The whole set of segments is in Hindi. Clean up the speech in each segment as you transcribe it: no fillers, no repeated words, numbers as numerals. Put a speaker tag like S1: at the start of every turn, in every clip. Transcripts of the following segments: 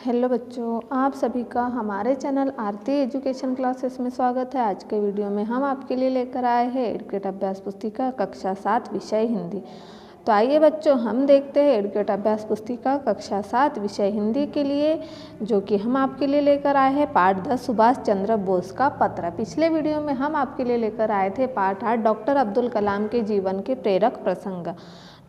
S1: हेलो बच्चों, आप सभी का हमारे चैनल आरती एजुकेशन क्लासेस में स्वागत है। आज के वीडियो में हम आपके लिए लेकर आए हैं एडुकेट अभ्यास पुस्तिका कक्षा 7 विषय हिंदी। तो आइए बच्चों, हम देखते हैं एडुकेट अभ्यास पुस्तिका कक्षा 7 विषय हिंदी के लिए, जो कि हम आपके लिए लेकर आए हैं पाठ 10 सुभाष चंद्र बोस का पत्र। पिछले वीडियो में हम आपके लिए लेकर आए थे पाठ 8 डॉक्टर अब्दुल कलाम के जीवन के प्रेरक प्रसंग।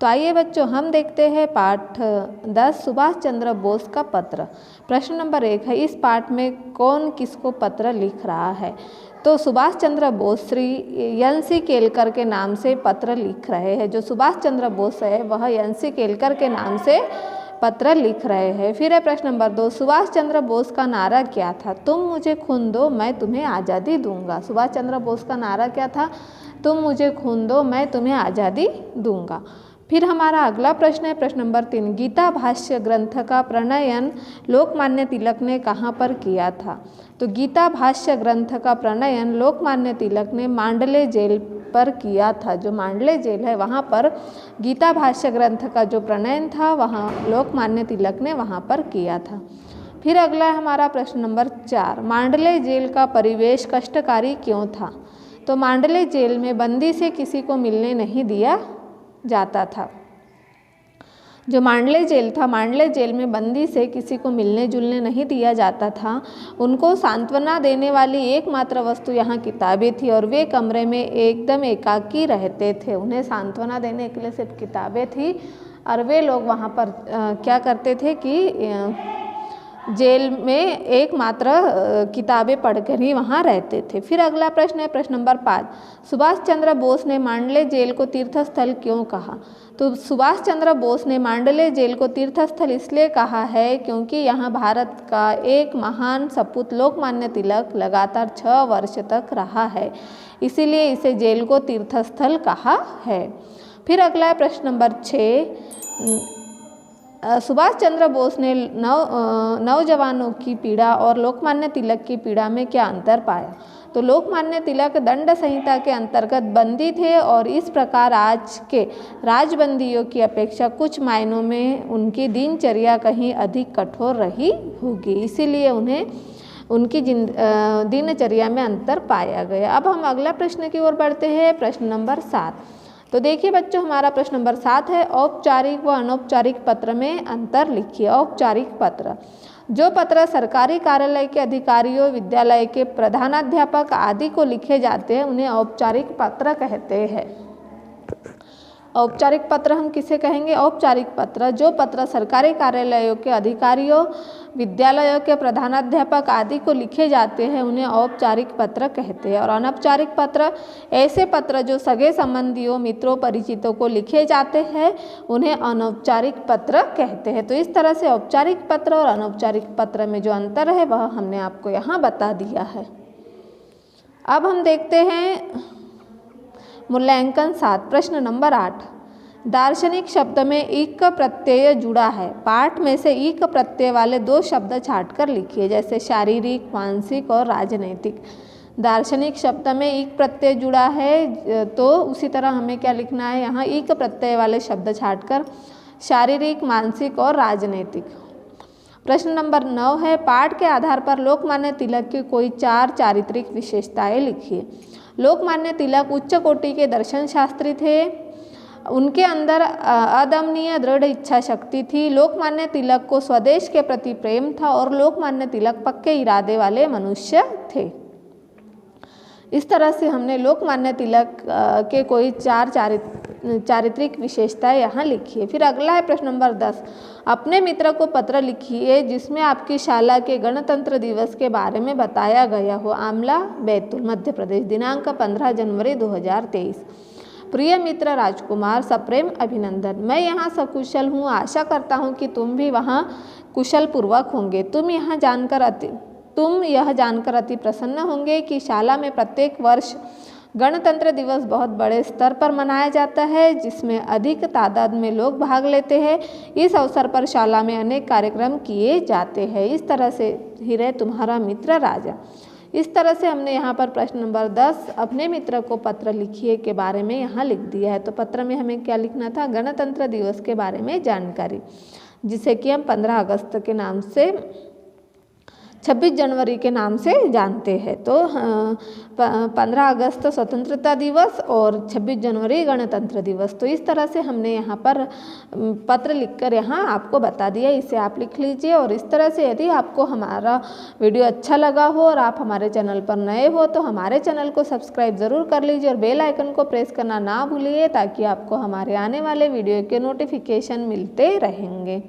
S1: तो आइए बच्चों, हम देखते हैं पाठ 10 सुभाष चंद्र बोस का पत्र। प्रश्न नंबर 1 है, इस पाठ में कौन किसको पत्र लिख रहा है? तो सुभाष चंद्र बोस श्री एन.सी. केलकर के नाम से पत्र लिख रहे हैं। जो सुभाष चंद्र बोस है वह एन.सी. केलकर के नाम से पत्र लिख रहे हैं। फिर है प्रश्न नंबर 2, सुभाष चंद्र बोस का नारा क्या था? तुम मुझे खून दो, मैं तुम्हें आज़ादी दूंगा। सुभाष चंद्र बोस का नारा क्या था? तुम मुझे खून दो, मैं तुम्हें आज़ादी दूंगा। फिर हमारा अगला प्रश्न है प्रश्न नंबर 3, गीता भाष्य ग्रंथ का प्रणयन लोकमान्य तिलक ने कहाँ पर किया था? तो गीता भाष्य ग्रंथ का प्रणयन लोकमान्य तिलक ने मांडले जेल पर किया था। जो मांडले जेल है वहाँ पर गीता भाष्य ग्रंथ का जो प्रणयन था वहाँ लोकमान्य तिलक ने वहाँ पर किया था। फिर अगला है हमारा प्रश्न नंबर 4, मांडले जेल का परिवेश कष्टकारी क्यों था? तो मांडले जेल में बंदी से किसी को मिलने नहीं दिया जाता था। जो मांडले जेल था, मांडले जेल में बंदी से किसी को मिलने जुलने नहीं दिया जाता था। उनको सांत्वना देने वाली एकमात्र वस्तु यहाँ किताबें थी और वे कमरे में एकदम एकाकी रहते थे। उन्हें सांत्वना देने के लिए सिर्फ किताबें थी और वे लोग वहाँ पर क्या करते थे कि जेल में एकमात्र किताबें पढ़कर ही वहाँ रहते थे। फिर अगला प्रश्न है प्रश्न नंबर 5, सुभाष चंद्र बोस ने मांडले जेल को तीर्थस्थल क्यों कहा? तो सुभाष चंद्र बोस ने मांडले जेल को तीर्थस्थल इसलिए कहा है क्योंकि यहाँ भारत का एक महान सपूत लोकमान्य तिलक लगातार 6 वर्ष तक रहा है, इसीलिए इसे जेल को तीर्थस्थल कहा है। फिर अगला है प्रश्न नंबर 6, सुभाष चंद्र बोस ने नौजवानों की पीड़ा और लोकमान्य तिलक की पीड़ा में क्या अंतर पाया? तो लोकमान्य तिलक दंड संहिता के अंतर्गत बंदी थे और इस प्रकार आज के राजबंदियों की अपेक्षा कुछ मायनों में उनकी दिनचर्या कहीं अधिक कठोर रही होगी, इसीलिए उन्हें उनकी दिनचर्या में अंतर पाया गया। अब हम अगला प्रश्न की ओर बढ़ते हैं, प्रश्न नंबर 7। तो देखिए बच्चों, हमारा प्रश्न नंबर 7 है, औपचारिक व अनौपचारिक पत्र में अंतर लिखिए। औपचारिक पत्र, जो पत्र सरकारी कार्यालय के अधिकारियों, विद्यालय के प्रधानाध्यापक आदि को लिखे जाते हैं उन्हें औपचारिक पत्र कहते हैं। औपचारिक पत्र हम किसे कहेंगे? औपचारिक पत्र, जो पत्र सरकारी कार्यालयों के अधिकारियों, विद्यालयों के प्रधानाध्यापक आदि को लिखे जाते हैं उन्हें औपचारिक पत्र कहते हैं। और अनौपचारिक पत्र, ऐसे पत्र जो सगे संबंधियों, मित्रों, परिचितों को लिखे जाते हैं उन्हें अनौपचारिक पत्र कहते हैं। तो इस तरह से औपचारिक पत्र और अनौपचारिक पत्र में जो अंतर है वह हमने आपको यहाँ बता दिया है। अब हम देखते हैं मूल्यांकन 7, प्रश्न नंबर 8, दार्शनिक शब्द में इक प्रत्यय जुड़ा है। पाठ में से इक प्रत्यय वाले 2 शब्द छांटकर लिखिए, जैसे शारीरिक, मानसिक और राजनैतिक। दार्शनिक शब्द में इक प्रत्यय जुड़ा है तो उसी तरह हमें क्या लिखना है, यहाँ इक प्रत्यय वाले शब्द छांटकर शारीरिक, मानसिक और राजनैतिक। प्रश्न नंबर 9 है, पाठ के आधार पर लोकमान्य तिलक की कोई 4 चारित्रिक विशेषताएं लिखिए। लोकमान्य तिलक उच्च कोटि के दर्शन शास्त्री थे, उनके अंदर अदम्य दृढ़ इच्छा शक्ति थी। लोकमान्य तिलक को स्वदेश के प्रति प्रेम था और लोकमान्य तिलक पक्के इरादे वाले मनुष्य थे। इस तरह से हमने लोकमान्य तिलक के कोई 4 चारित्रिक विशेषताएं यहाँ लिखी है। फिर अगला है प्रश्न नंबर 10, अपने मित्र को पत्र लिखिए जिसमें आपकी शाला के गणतंत्र दिवस के बारे में बताया गया हो। आमला, बैतूल, मध्य प्रदेश, दिनांक 15 जनवरी 2023। प्रिय मित्र राजकुमार, सप्रेम अभिनंदन। मैं यहाँ सकुशल हूँ, आशा करता हूँ कि तुम भी वहाँ कुशल पूर्वक होंगे। तुम यह जानकर अति प्रसन्न होंगे कि शाला में प्रत्येक वर्ष गणतंत्र दिवस बहुत बड़े स्तर पर मनाया जाता है, जिसमें अधिक तादाद में लोग भाग लेते हैं। इस अवसर पर शाला में अनेक कार्यक्रम किए जाते हैं। इस तरह से ही रहे तुम्हारा मित्र राजा। इस तरह से हमने यहाँ पर प्रश्न नंबर 10 अपने मित्र को पत्र लिखिए के बारे में यहाँ लिख दिया है। तो पत्र में हमें क्या लिखना था? गणतंत्र दिवस के बारे में जानकारी, जिसे कि हम 15 अगस्त के नाम से 26 जनवरी के नाम से जानते हैं। तो 15 अगस्त स्वतंत्रता दिवस और 26 जनवरी गणतंत्र दिवस। तो इस तरह से हमने यहाँ पर पत्र लिखकर यहाँ आपको बता दिया, इसे आप लिख लीजिए। और इस तरह से यदि आपको हमारा वीडियो अच्छा लगा हो और आप हमारे चैनल पर नए हो तो हमारे चैनल को सब्सक्राइब ज़रूर कर लीजिए और बेल आइकन को प्रेस करना ना भूलिए, ताकि आपको हमारे आने वाले वीडियो के नोटिफिकेशन मिलते रहेंगे।